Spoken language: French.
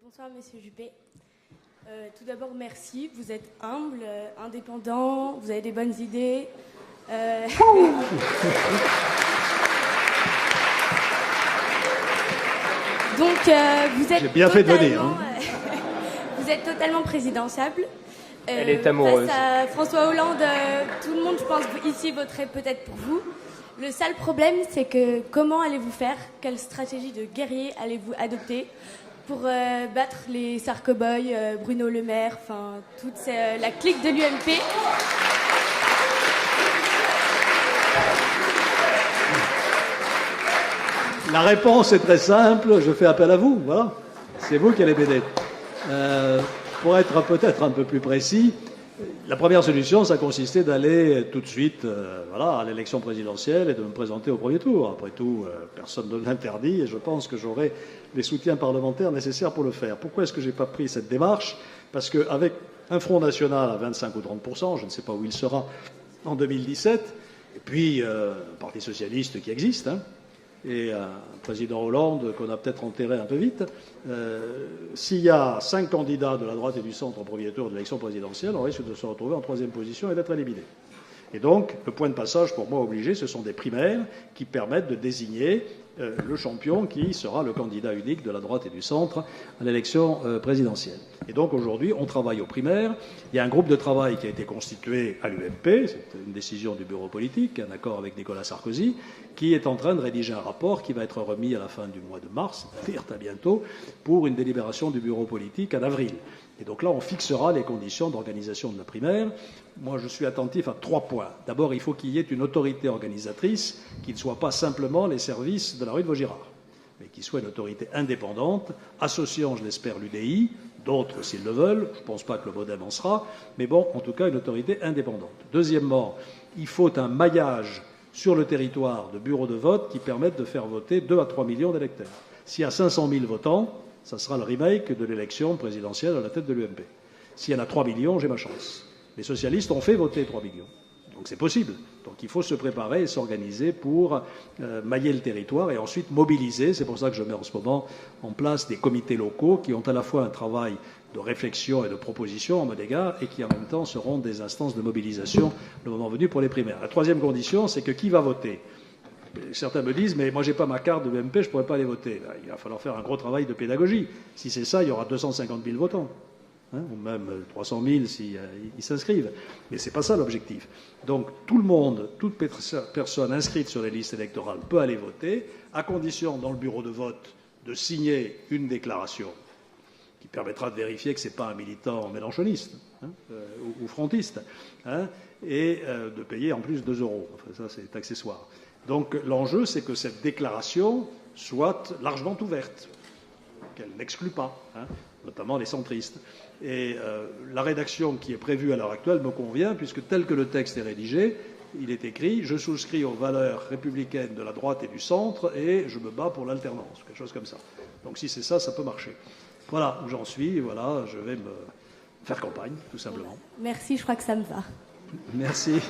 Bonsoir, Monsieur Juppé. Tout d'abord, merci. Vous êtes humble, indépendant, vous avez des bonnes idées. Donc, vous êtes J'ai bien fait de venir. Vous êtes totalement présidentiable. Elle est amoureuse. Face à François Hollande, tout le monde, je pense, ici voterait peut-être pour vous. Le seul problème, c'est que comment allez-vous faire? Quelle stratégie de guerrier allez-vous adopter pour battre les Sarkoboy, Bruno Le Maire, enfin, toute la clique de l'UMP? La réponse est très simple, je fais appel à vous, voilà. C'est vous qui allez m'aider. Pour être peut-être un peu plus précis, la première solution, ça consistait d'aller tout de suite à l'élection présidentielle et de me présenter au premier tour. Après tout, personne ne l'interdit et je pense que j'aurai les soutiens parlementaires nécessaires pour le faire. Pourquoi est-ce que je n'ai pas pris cette démarche? Parce qu'avec un Front National à 25 ou 30%, je ne sais pas où il sera en 2017, et puis un Parti Socialiste qui existe, et un président Hollande qu'on a peut-être enterré un peu vite, s'il y a 5 candidats de la droite et du centre au premier tour de l'élection présidentielle, on risque de se retrouver en 3e position et d'être éliminé. Et donc, le point de passage pour moi obligé, ce sont des primaires qui permettent de désigner le champion qui sera le candidat unique de la droite et du centre à l'élection présidentielle. Et donc aujourd'hui, on travaille aux primaires. Il y a un groupe de travail qui a été constitué à l'UMP, c'est une décision du bureau politique, un accord avec Nicolas Sarkozy, qui est en train de rédiger un rapport qui va être remis à la fin du mois de mars, à bientôt, pour une délibération du bureau politique en avril. Et donc là, on fixera les conditions d'organisation de la primaire. Moi, je suis attentif à 3 points. D'abord, il faut qu'il y ait une autorité organisatrice qui ne soit pas simplement les services de la rue de Vaugirard, mais qui soit une autorité indépendante, associant, je l'espère, l'UDI, d'autres s'ils le veulent. Je ne pense pas que le MoDem en sera, mais bon, en tout cas, une autorité indépendante. Deuxièmement, il faut un maillage sur le territoire de bureaux de vote qui permettent de faire voter 2 à 3 millions d'électeurs. S'il y a 500 000 votants, ça sera le remake de l'élection présidentielle à la tête de l'UMP. S'il y en a 3 millions, j'ai ma chance. Les socialistes ont fait voter 3 millions. Donc c'est possible. Donc il faut se préparer et s'organiser pour mailler le territoire et ensuite mobiliser. C'est pour ça que je mets en ce moment en place des comités locaux qui ont à la fois un travail de réflexion et de proposition en mode égard et qui en même temps seront des instances de mobilisation le moment venu pour les primaires. La troisième condition, c'est que qui va voter? Certains me disent, mais moi, j'ai pas ma carte de l'UMP, je ne pourrais pas aller voter. Il va falloir faire un gros travail de pédagogie. Si c'est ça, il y aura 250 000 votants, ou même 300 000 s'ils s'inscrivent. Mais ce n'est pas ça l'objectif. Donc, tout le monde, toute personne inscrite sur les listes électorales peut aller voter, à condition, dans le bureau de vote, de signer une déclaration qui permettra de vérifier que ce n'est pas un militant mélenchoniste ou frontiste, et de payer en plus 2 €. Enfin, ça, c'est accessoire. Donc l'enjeu, c'est que cette déclaration soit largement ouverte, qu'elle n'exclut pas, notamment les centristes. Et la rédaction qui est prévue à l'heure actuelle me convient, puisque tel que le texte est rédigé, il est écrit « Je souscris aux valeurs républicaines de la droite et du centre et je me bats pour l'alternance », quelque chose comme ça. Donc si c'est ça, ça peut marcher. Voilà où j'en suis, voilà, je vais me faire campagne, tout simplement. Merci, je crois que ça me va. Merci.